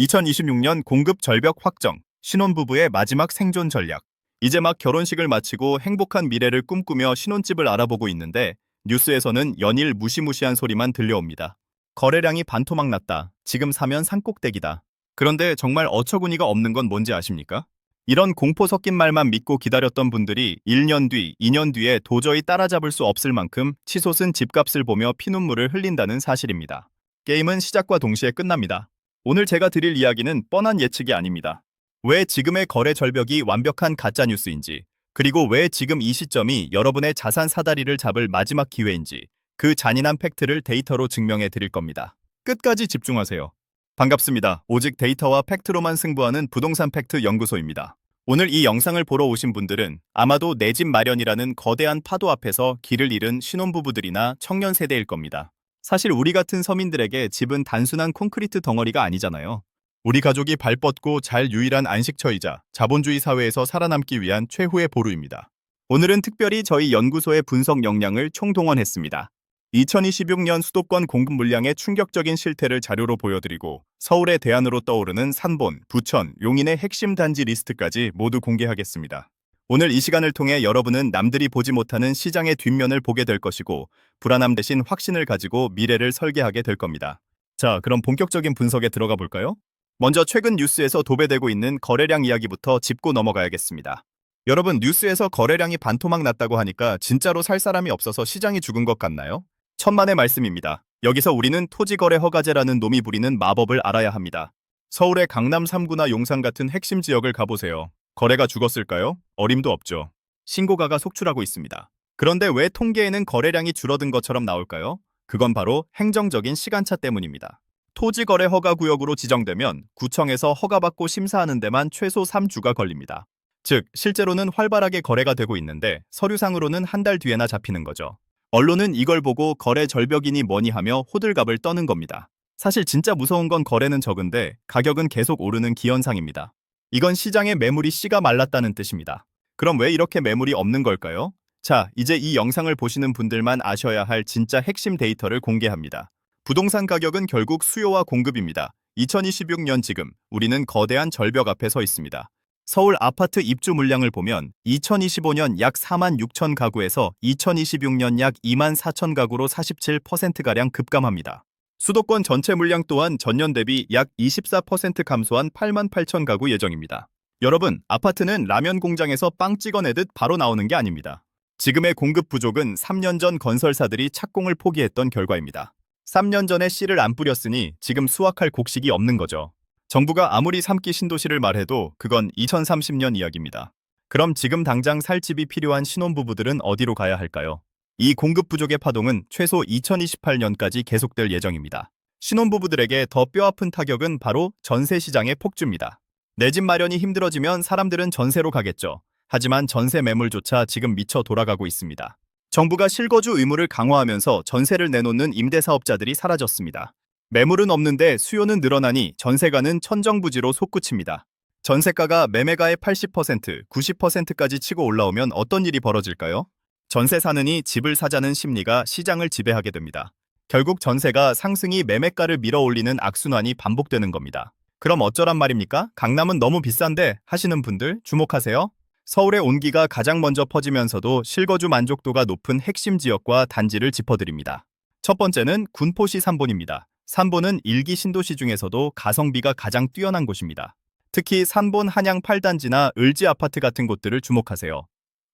2026년 공급 절벽 확정, 신혼부부의 마지막 생존 전략. 이제 막 결혼식을 마치고 행복한 미래를 꿈꾸며 신혼집을 알아보고 있는데 뉴스에서는 연일 무시무시한 소리만 들려옵니다. 거래량이 반토막 났다. 지금 사면 산꼭대기다. 그런데 정말 어처구니가 없는 건 뭔지 아십니까? 이런 공포 섞인 말만 믿고 기다렸던 분들이 1년 뒤, 2년 뒤에 도저히 따라잡을 수 없을 만큼 치솟은 집값을 보며 피눈물을 흘린다는 사실입니다. 게임은 시작과 동시에 끝납니다. 오늘 제가 드릴 이야기는 뻔한 예측이 아닙니다. 왜 지금의 거래 절벽이 완벽한 가짜뉴스인지, 그리고 왜 지금 이 시점이 여러분의 자산 사다리를 잡을 마지막 기회인지, 그 잔인한 팩트를 데이터로 증명해 드릴 겁니다. 끝까지 집중하세요. 반갑습니다. 오직 데이터와 팩트로만 승부하는 부동산 팩트 연구소입니다. 오늘 이 영상을 보러 오신 분들은 아마도 내 집 마련이라는 거대한 파도 앞에서 길을 잃은 신혼부부들이나 청년 세대일 겁니다. 사실 우리 같은 서민들에게 집은 단순한 콘크리트 덩어리가 아니잖아요. 우리 가족이 발 뻗고 잘 유일한 안식처이자 자본주의 사회에서 살아남기 위한 최후의 보루입니다. 오늘은 특별히 저희 연구소의 분석 역량을 총동원했습니다. 2026년 수도권 공급 물량의 충격적인 실태를 자료로 보여드리고 서울의 대안으로 떠오르는 산본, 부천, 용인의 핵심 단지 리스트까지 모두 공개하겠습니다. 오늘 이 시간을 통해 여러분은 남들이 보지 못하는 시장의 뒷면을 보게 될 것이고 불안함 대신 확신을 가지고 미래를 설계하게 될 겁니다. 자, 그럼 본격적인 분석에 들어가 볼까요? 먼저 최근 뉴스에서 도배되고 있는 거래량 이야기부터 짚고 넘어가야겠습니다. 여러분, 뉴스에서 거래량이 반토막 났다고 하니까 진짜로 살 사람이 없어서 시장이 죽은 것 같나요? 천만의 말씀입니다. 여기서 우리는 토지거래 허가제라는 놈이 부리는 마법을 알아야 합니다. 서울의 강남 3구나 용산 같은 핵심 지역을 가보세요. 거래가 죽었을까요? 어림도 없죠. 신고가가 속출하고 있습니다. 그런데 왜 통계에는 거래량이 줄어든 것처럼 나올까요? 그건 바로 행정적인 시간차 때문입니다. 토지거래 허가구역으로 지정되면 구청에서 허가받고 심사하는 데만 최소 3주가 걸립니다. 즉, 실제로는 활발하게 거래가 되고 있는데 서류상으로는 한 달 뒤에나 잡히는 거죠. 언론은 이걸 보고 거래 절벽이니 뭐니 하며 호들갑을 떠는 겁니다. 사실 진짜 무서운 건 거래는 적은데 가격은 계속 오르는 기현상입니다. 이건 시장의 매물이 씨가 말랐다는 뜻입니다. 그럼 왜 이렇게 매물이 없는 걸까요? 자, 이제 이 영상을 보시는 분들만 아셔야 할 진짜 핵심 데이터를 공개합니다. 부동산 가격은 결국 수요와 공급입니다. 2026년 지금 우리는 거대한 절벽 앞에 서 있습니다. 서울 아파트 입주 물량을 보면 2025년 약 4만 6천 가구에서 2026년 약 2만 4천 가구로 47%가량 급감합니다. 수도권 전체 물량 또한 전년 대비 약 24% 감소한 8만 8천 가구 예정입니다. 여러분, 아파트는 라면 공장에서 빵 찍어내듯 바로 나오는 게 아닙니다. 지금의 공급 부족은 3년 전 건설사들이 착공을 포기했던 결과입니다. 3년 전에 씨를 안 뿌렸으니 지금 수확할 곡식이 없는 거죠. 정부가 아무리 3기 신도시를 말해도 그건 2030년 이야기입니다. 그럼 지금 당장 살 집이 필요한 신혼부부들은 어디로 가야 할까요? 이 공급 부족의 파동은 최소 2028년까지 계속될 예정입니다. 신혼부부들에게 더 뼈아픈 타격은 바로 전세 시장의 폭주입니다. 내 집 마련이 힘들어지면 사람들은 전세로 가겠죠. 하지만 전세 매물조차 지금 미쳐 돌아가고 있습니다. 정부가 실거주 의무를 강화하면서 전세를 내놓는 임대사업자들이 사라졌습니다. 매물은 없는데 수요는 늘어나니 전세가는 천정부지로 솟구칩니다. 전세가가 매매가의 80%, 90%까지 치고 올라오면 어떤 일이 벌어질까요? 전세 사느니 집을 사자는 심리가 시장을 지배하게 됩니다. 결국 전세가 상승이 매매가를 밀어올리는 악순환이 반복되는 겁니다. 그럼 어쩌란 말입니까? 강남은 너무 비싼데 하시는 분들 주목하세요. 서울의 온기가 가장 먼저 퍼지면서도 실거주 만족도가 높은 핵심 지역과 단지를 짚어드립니다. 첫 번째는 군포시 산본입니다. 산본은 1기 신도시 중에서도 가성비가 가장 뛰어난 곳입니다. 특히 산본 한양 8단지나 을지 아파트 같은 곳들을 주목하세요.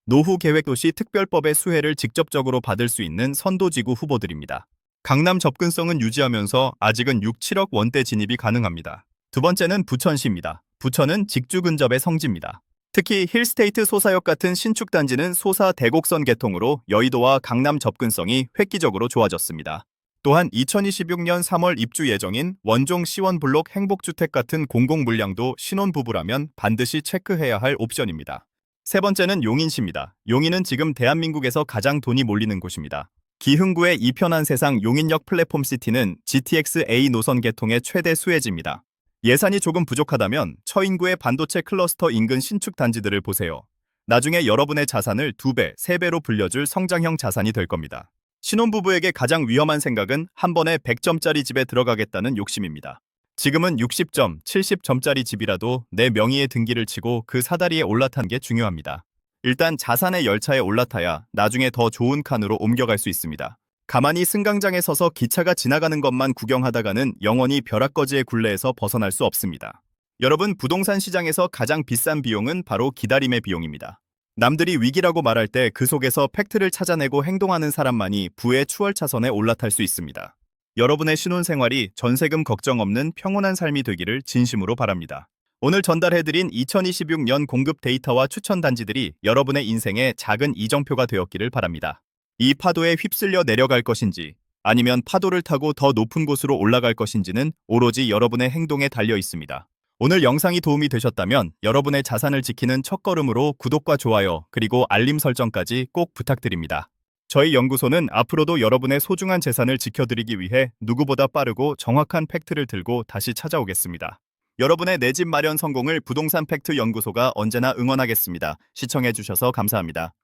노후계획도시 특별법의 수혜를 직접적으로 받을 수 있는 선도지구 후보들입니다. 강남 접근성은 유지하면서 아직은 6, 7억 원대 진입이 가능합니다. 두 번째는 부천시입니다. 부천은 직주 근접의 성지입니다. 특히 힐스테이트 소사역 같은 신축 단지는 소사 대곡선 개통으로 여의도와 강남 접근성이 획기적으로 좋아졌습니다. 또한 2026년 3월 입주 예정인 원종 시원블록 행복주택 같은 공공물량도 신혼부부라면 반드시 체크해야 할 옵션입니다. 세 번째는 용인시입니다. 용인은 지금 대한민국에서 가장 돈이 몰리는 곳입니다. 기흥구의 이편한 세상 용인역 플랫폼시티는 GTX A 노선 개통의 최대 수혜지입니다. 예산이 조금 부족하다면 처인구의 반도체 클러스터 인근 신축 단지들을 보세요. 나중에 여러분의 자산을 2배, 3배로 불려줄 성장형 자산이 될 겁니다. 신혼부부에게 가장 위험한 생각은 한 번에 100점짜리 집에 들어가겠다는 욕심입니다. 지금은 60점, 70점짜리 집이라도 내 명의의 등기를 치고 그 사다리에 올라타는 게 중요합니다. 일단 자산의 열차에 올라타야 나중에 더 좋은 칸으로 옮겨갈 수 있습니다. 가만히 승강장에 서서 기차가 지나가는 것만 구경하다가는 영원히 벼락거지의 굴레에서 벗어날 수 없습니다. 여러분, 부동산 시장에서 가장 비싼 비용은 바로 기다림의 비용입니다. 남들이 위기라고 말할 때 그 속에서 팩트를 찾아내고 행동하는 사람만이 부의 추월차선에 올라탈 수 있습니다. 여러분의 신혼생활이 전세금 걱정 없는 평온한 삶이 되기를 진심으로 바랍니다. 오늘 전달해드린 2026년 공급 데이터와 추천 단지들이 여러분의 인생의 작은 이정표가 되었기를 바랍니다. 이 파도에 휩쓸려 내려갈 것인지 아니면 파도를 타고 더 높은 곳으로 올라갈 것인지는 오로지 여러분의 행동에 달려 있습니다. 오늘 영상이 도움이 되셨다면 여러분의 자산을 지키는 첫걸음으로 구독과 좋아요 그리고 알림 설정까지 꼭 부탁드립니다. 저희 연구소는 앞으로도 여러분의 소중한 재산을 지켜드리기 위해 누구보다 빠르고 정확한 팩트를 들고 다시 찾아오겠습니다. 여러분의 내 집 마련 성공을 부동산 팩트 연구소가 언제나 응원하겠습니다. 시청해주셔서 감사합니다.